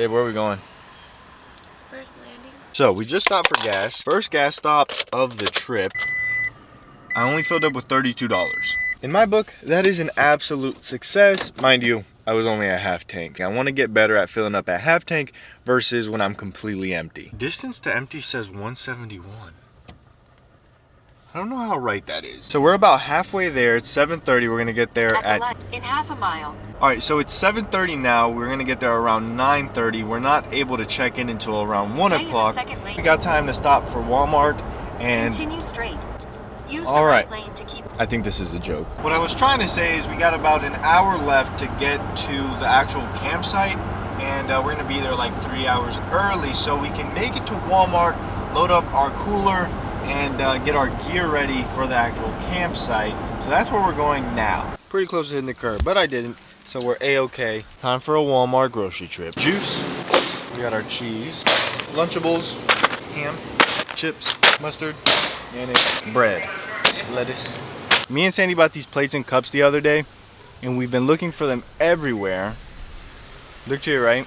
Babe, where are we going? First landing. So we just stopped for gas. First gas stop of the trip. I only filled up with $32. In my book, that is an absolute success. Mind you, I was only at half tank. I want to get better at filling up at half tank versus when I'm completely empty. Distance to empty says 171. I don't know how right that is. So we're about halfway there. It's 7:30. We're gonna get there in half a mile. All right, so it's 7:30 now. We're gonna get there around 9:30. We're not able to check in until around 1 o'clock. We got time to stop for Walmart and continue straight. Use all right. the right lane to keep. I think this is a joke. What I was trying to say is we got about an hour left to get to the actual campsite, and we're gonna be there like 3 hours early so we can make it to Walmart, load up our cooler, and get our gear ready for the actual campsite. So that's where we're going now. Pretty close to hitting the curb, but I didn't, so we're a-okay. Time for a Walmart grocery trip. Juice, we got our cheese, Lunchables, ham, chips, mustard, mayonnaise, bread, lettuce. Me and Sandy bought these plates and cups the other day, and we've been looking for them everywhere. Look to your right.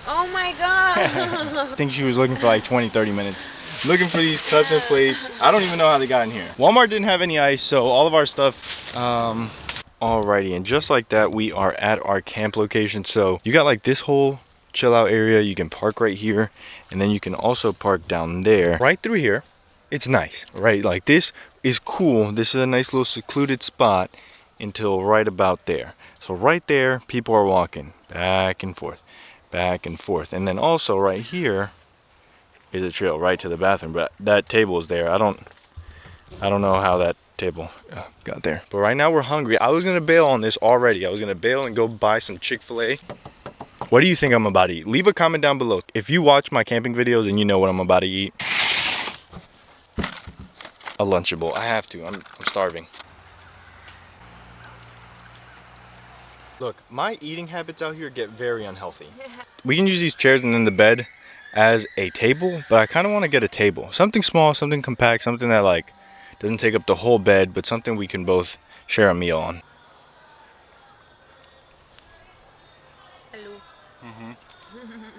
Oh my god! I think she was looking for like 20-30 minutes. Looking for these cups and plates. I don't even know how they got in here. Walmart didn't have any ice, so all of our stuff, alrighty, and just like that, we are at our camp location. So you got like this whole chill out area. You can park right here, and then you can also park down there. Right through here, it's nice, right? Like this is cool. This is a nice little secluded spot until right about there. So right there, people are walking back and forth, back and forth. And then also right here is a trail right to the bathroom, but that table is there. I don't know how that table got there. But right now we're hungry. I was gonna bail on this already. I was gonna bail and go buy some Chick-fil-A. What do you think I'm about to eat? Leave a comment down below. If you watch my camping videos and you know what I'm about to eat. A Lunchable. I have to. I'm starving. Look, my eating habits out here get very unhealthy. We can use these chairs and then the bed as a table, but I kind of want to get a table. Something small, something compact, something that like doesn't take up the whole bed, but something we can both share a meal on.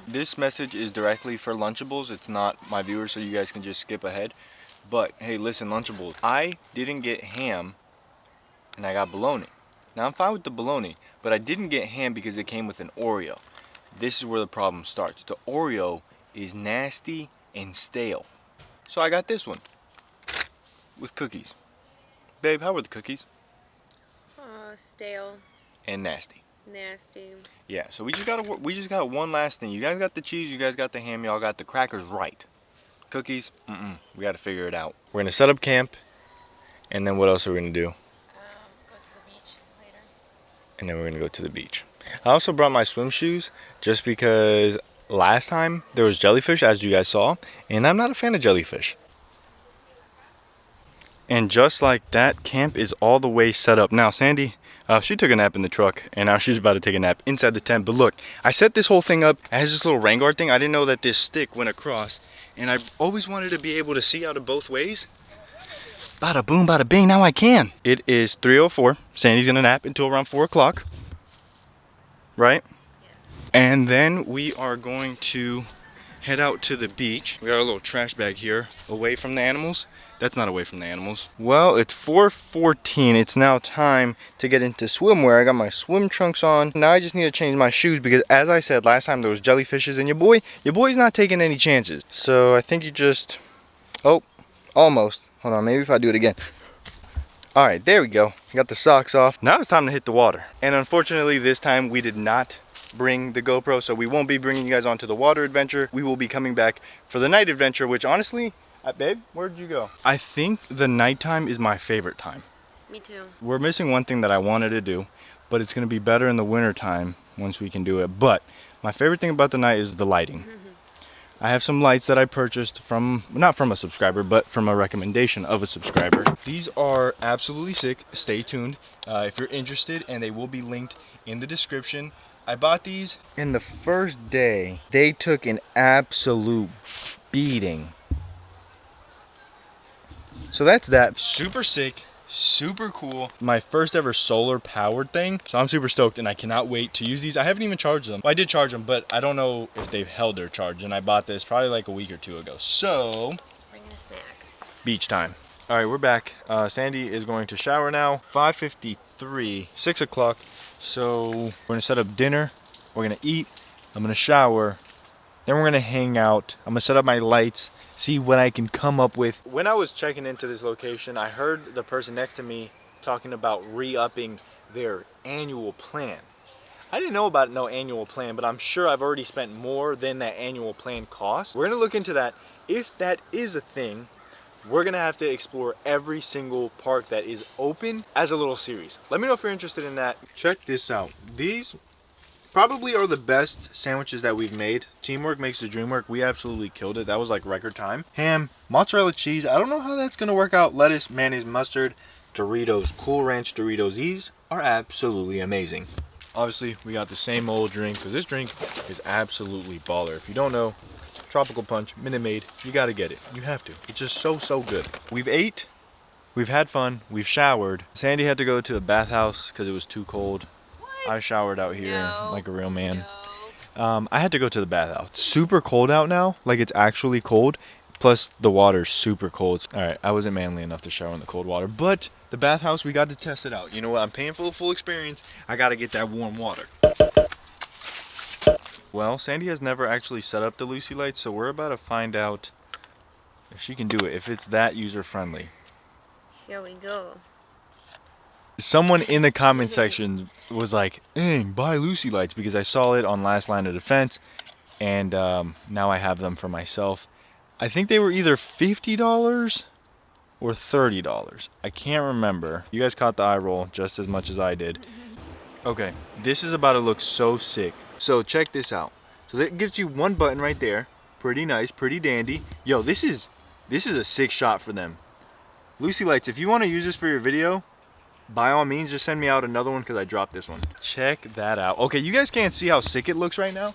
This message is directly for Lunchables. It's not my viewers, so you guys can just skip ahead. But hey, listen, Lunchables, I didn't get ham and I got bologna. Now I'm fine with the bologna, but I didn't get ham because it came with an Oreo. This is where the problem starts. The Oreo is nasty and stale. So I got this one with cookies. Babe, how were the cookies? Stale. And nasty. Nasty. Yeah, so we just got one last thing. You guys got the cheese, you guys got the ham, y'all got the crackers right. Cookies, we got to figure it out. We're gonna set up camp, and then what else are we gonna do? Go to the beach later. And then we're gonna go to the beach. I also brought my swim shoes just because last time there was jellyfish, as you guys saw, and I'm not a fan of jellyfish. And just like that, camp is all the way set up. Now Sandy, she took a nap in the truck, and now she's about to take a nap inside the tent. But look, I set this whole thing up. It has this little rain guard thing. I didn't know that this stick went across, and I always wanted to be able to see out of both ways. Bada boom, bada bing, now I can. It is 3:04. Sandy's gonna nap until around 4 o'clock. Right? Yes. And then we are going to head out to the beach. We got our little trash bag here, away from the animals. That's not away from the animals. Well, it's 4:14. It's now time to get into swimwear. I got my swim trunks on. Now I just need to change my shoes because, as I said last time, there was jellyfishes, and your boy's not taking any chances. So I think you just, oh, almost. Hold on, maybe if I do it again. All right, there we go. Got the socks off. Now it's time to hit the water. And unfortunately, this time we did not bring the GoPro, so we won't be bringing you guys onto the water adventure. We will be coming back for the night adventure, which honestly, babe, where'd you go? I think the nighttime is my favorite time. Me too. We're missing one thing that I wanted to do, but it's gonna be better in the winter time once we can do it. But my favorite thing about the night is the lighting. I have some lights that I purchased from, not from a subscriber, but from a recommendation of a subscriber. These are absolutely sick. Stay tuned if you're interested, and they will be linked in the description. I bought these, and the first day, they took an absolute beating. So that's that. Super sick. Super cool. My first ever solar powered thing. So I'm super stoked and I cannot wait to use these. I haven't even charged them. Well, I did charge them, but I don't know if they've held their charge. And I bought this probably like a week or two ago. So, Bring a snack. beach time. All right, we're back. Sandy is going to shower now. 5:53, 6 o'clock. So we're gonna set up dinner. We're gonna eat. I'm gonna shower. Then we're gonna hang out. I'm gonna set up my lights, see what I can come up with. When I was checking into this location, I heard the person next to me talking about re-upping their annual plan. I didn't know about no annual plan, but I'm sure I've already spent more than that annual plan costs. We're gonna look into that. If that is a thing, we're gonna have to explore every single park that is open as a little series. Let me know if you're interested in that. Check this out. These probably are the best sandwiches that we've made. Teamwork makes the dream work. We absolutely killed it. That was like record time. Ham, mozzarella cheese. I don't know how that's gonna work out. Lettuce, mayonnaise, mustard, Doritos, Cool Ranch Doritos. These are absolutely amazing. Obviously, we got the same old drink because this drink is absolutely baller. If you don't know, Tropical Punch, Minute Maid, you gotta get it. You have to. It's just so good. We've ate, we've had fun, we've showered. Sandy had to go to a bathhouse because it was too cold. What? I showered out here No. like a real man. No. I had to go to the bathhouse. It's super cold out now. Like it's actually cold. Plus the water's super cold. All right, I wasn't manly enough to shower in the cold water, but the bathhouse, we got to test it out. You know what? I'm paying for the full experience. I got to get that warm water. Well, Sandy has never actually set up the Luci Lights, so we're about to find out if she can do it, if it's that user-friendly. Here we go. Someone in the comment section was like, Aing, buy Luci Lights, because I saw it on Last Line of Defense, and now I have them for myself. I think they were either $50 or $30. I can't remember. You guys caught the eye roll just as much as I did. Okay, this is about to look so sick. So check this out. So that gives you one button right there. Pretty nice, pretty dandy. Yo, this is a sick shot for them. Luci Lights, if you want to use this for your video, by all means, just send me out another one because I dropped this one. Check that out. Okay, you guys can't see how sick it looks right now.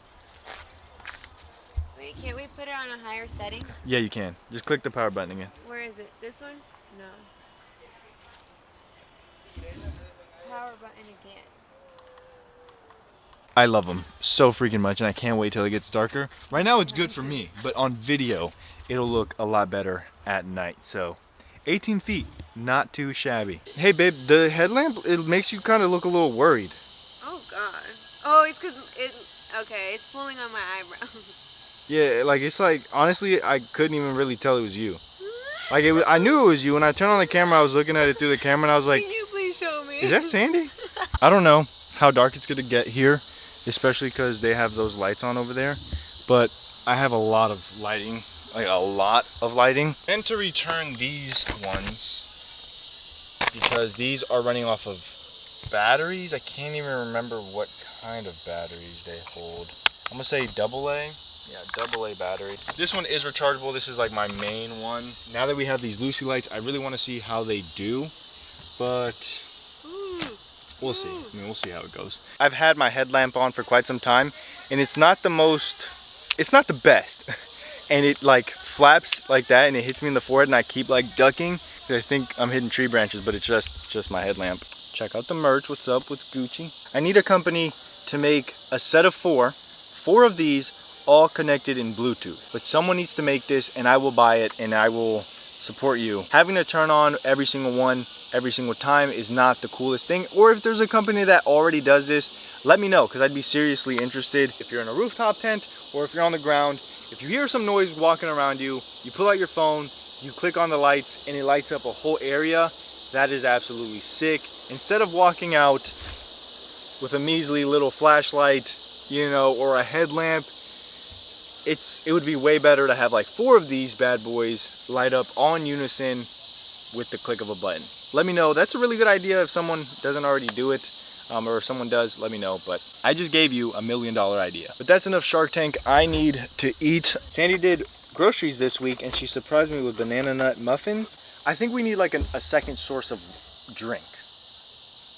Wait, can't we put it on a higher setting? Yeah, you can. Just click the power button again. Where is it? This one? No. Power button again. I love them so freaking much, and I can't wait till it gets darker. Right now it's good for me, but on video it'll look a lot better at night. So 18 feet, not too shabby. Hey babe, the headlamp, it makes you kind of look a little worried. Oh god. Oh, it's because okay, it's pulling on my eyebrow. Yeah, like it's like, honestly, I couldn't even really tell it was you. Like I knew it was you. When I turned on the camera, I was looking at it through the camera and I was like, Can you please show me? is that Sandy? I don't know how dark it's gonna get here, especially because they have those lights on over there, but I have a lot of lighting, like a lot of lighting. And to return these ones, because these are running off of batteries. I can't even remember what kind of batteries they hold. I'm gonna say AA. Yeah, AA battery. This one is rechargeable. This is like my main one. Now that we have these Luci Lights, I really want to see how they do, but we'll see. I mean, we'll see how it goes. I've had my headlamp on for quite some time, and it's not the best. And it like flaps like that, and it hits me in the forehead, and I keep like ducking. I think I'm hitting tree branches, but it's just my headlamp. Check out the merch. What's up with Gucci? I need a company to make a set of four of these, all connected in Bluetooth. But someone needs to make this, and I will buy it, and I will support you. Having to turn on every single one every single time is not the coolest thing. Or if there's a company that already does this, let me know, because I'd be seriously interested. If you're in a rooftop tent or if you're on the ground, if you hear some noise walking around you, you pull out your phone, you click on the lights, and it lights up a whole area. That is absolutely sick. Instead of walking out with a measly little flashlight, you know, or a headlamp, it would be way better to have like 4 of these bad boys light up all in unison with the click of a button. Let me know. That's a really good idea if someone doesn't already do it, or if someone does, let me know. But I just gave you $1 million idea. But that's enough Shark Tank. I need to eat. Sandy did groceries this week, and she surprised me with banana nut muffins. I think we need like a second source of drink.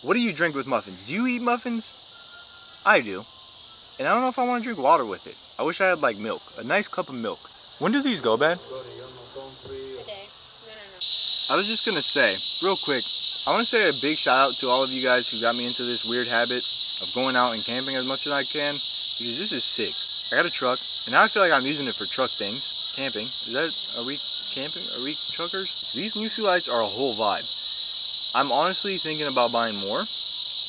What do you drink with muffins? Do you eat muffins? I do. And I don't know if I want to drink water with it. I wish I had like milk, a nice cup of milk. When do these go bad? Today. No. I was just gonna say, real quick, I want to say a big shout out to all of you guys who got me into this weird habit of going out and camping as much as I can, because this is sick. I got a truck, and now I feel like I'm using it for truck things. Camping. Are we camping? Are we truckers? These Luci Lights are a whole vibe. I'm honestly thinking about buying more.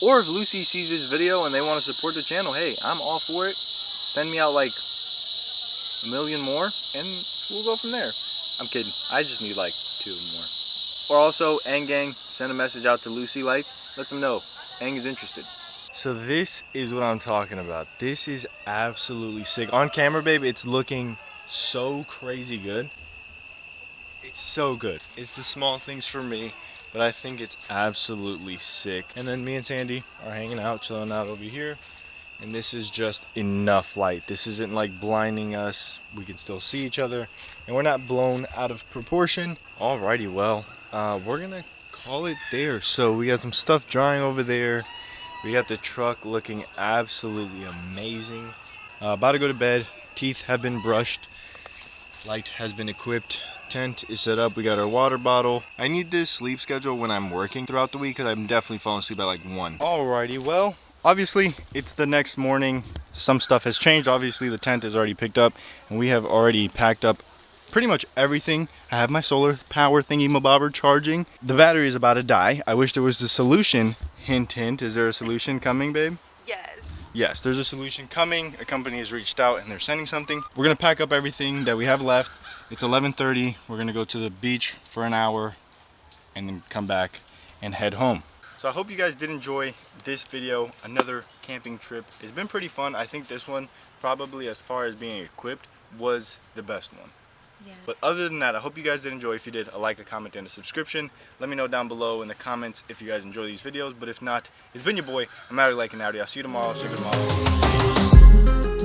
Or if Lucy sees this video and they want to support the channel, hey, I'm all for it. Send me out like a million more, and we'll go from there. I'm kidding. I just need like 2 more. Or also, Aing gang, send a message out to Luci Lights. Let them know Aing is interested. So this is what I'm talking about. This is absolutely sick. On camera, babe, it's looking so crazy good. It's so good. It's the small things for me, but I think it's absolutely sick. And then me and Sandy are hanging out, chilling out over here. And this is just enough light. This isn't like blinding us. We can still see each other, and we're not blown out of proportion. Alrighty, well, we're gonna call it there. So we got some stuff drying over there. We got the truck looking absolutely amazing. About to go to bed. Teeth have been brushed. Light has been equipped. Tent is set up. We got our water bottle. I need this sleep schedule when I'm working throughout the week, because I'm definitely falling asleep at like 1. Alrighty, well, obviously it's the next morning. Some stuff has changed. Obviously the tent is already picked up, and we have already packed up pretty much everything. I have my solar power thingy mabobber charging. The battery is about to die. I wish there was the solution. Hint, hint. Is there a solution coming, babe? Yes. Yes, there's a solution coming. A company has reached out and they're sending something. We're gonna pack up everything that we have left. It's 11:30. We're gonna go to the beach for an hour and then come back and head home. So I hope you guys did enjoy this video. Another camping trip. It's been pretty fun. I think this one, probably as far as being equipped, was the best one. Yeah. But other than that, I hope you guys did enjoy. If you did, a like, a comment, and a subscription. Let me know down below in the comments if you guys enjoy these videos. But if not, it's been your boy. I'm out of Lake and Audi. I'll see you tomorrow. See you tomorrow.